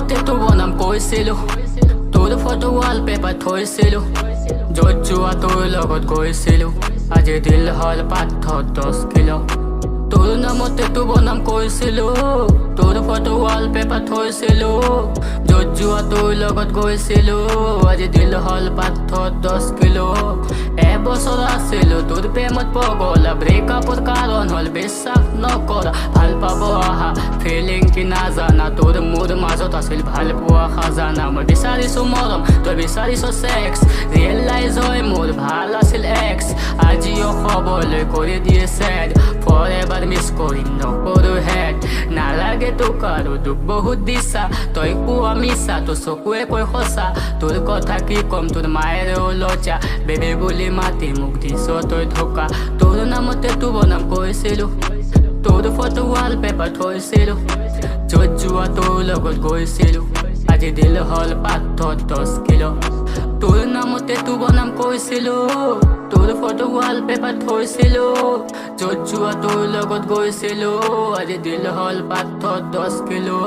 নামতে তো বনাম কৈছিলো তোৰ ফটো ৱালপেপাৰ থৈছিলো য'ত যোৱা তোৰ লগত গৈছিলো আজি দিল হল পাথৰ 10 কিলো তোৰ নামতে তো বনাম কৈছিলো তোৰ ফটো ৱালপেপাৰ থৈছিলো য'ত যোৱা তোৰ লগত গৈছিলো আজি দিল হল পাথৰ 10 কিলো এবছৰ আছিলো তোৰ প্ৰেমত পগলা ব্ৰেকআপৰ কাৰণ হল বিশ্বাস নকৰা ভাল পাব আহা ফিলিং কি নাজানা তোৰ মোৰ মাজত আছিল ভাল পোৱা খাজানা মই বিচাৰিছো মৰম তই বিচাৰিছ সেক্স ৰিয়েলাইজ হয় মোৰ ভাল আছিল এক্স আজিও খবৰলৈ কৰি দিয়ে ছেড ফৰএভাৰ মিছ কৰিম নকৰো হেড নালাগে তোক আৰু দুখ বহুত দিছা তই কোৱা মিছা তোৰ চকুৱে কৈ সঁচা তোৰ কথা কি কম তোৰ মায়েৰেও লজ্জা বেবী বুলি মাতি মোক দিছ তই ধোকা তোৰ নামতে তো বনাম কৈছিলো তোৰ ফটো ৱালপেপাৰ থৈছিলো য'ত যোৱা তোৰ লগত গৈছিলো আজি দিল হল পাথৰ 10 কিলো তোৰ নামতে তো বনাম কৈছিলো তোৰ ফটো ৱালপেপাৰ থৈছিলো য'ত যোৱা তোৰ লগত গৈছিলো আজি দিল হল পাথৰ 10 কিলো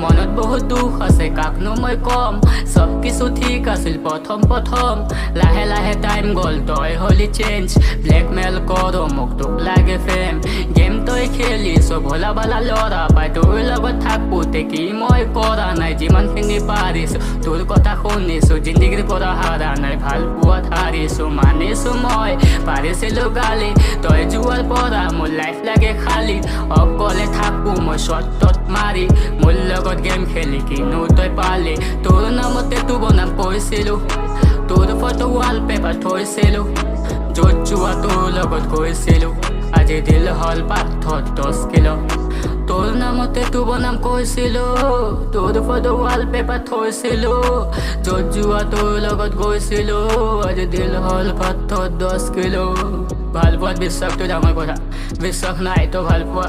মনত বহুত দুখ আছে কাকনো মই কম সব কিছু ঠিক আছিল প্ৰথম লাহে লাহে টাইম গ'ল তই হলি চেঞ্জ ব্লেকমেইল কৰ মোক তোক লাগে ফেম গেম তই খেলিছ ভোলা বালা ল'ৰা পাই তোৰ লগত থাকোঁতে কি মই কৰা নাই যিমানখিনি পাৰিছো তোৰ কথা শুনিছো জিন্দগীৰ পৰা হাৰা নাই ভাল পোৱাত হাৰিছো মানিছো মই পাৰিছিলো গালি তই যোৱাৰ পৰা মোৰ লাইফ লাগে খালি অকলে থাকো মই শ্বৰ্টত মাৰি মোৰ লগত গেম খেলি কিনো তই পালি তোৰ নামতে তো বনাম কৈছিলো তোৰ ফটো ৱালপেপাৰ থৈছিলো য'ত যোৱা তোৰ লগত গৈছিলো আজি দিল হল পাথৰ 10 কিলো তোৰ নামতে তো বনাম কৈছিলো তোৰ ফটো ৱালপেপাৰ থৈছিলো য'ত যোৱা তোৰ লগত গৈছিলো আজি দিল হল পাথৰ 10 কিলো ভাল পোৱাত বিশ্বাসটো ডাঙৰ কথা বিশ্বাস নাই তো ভাল পোৱা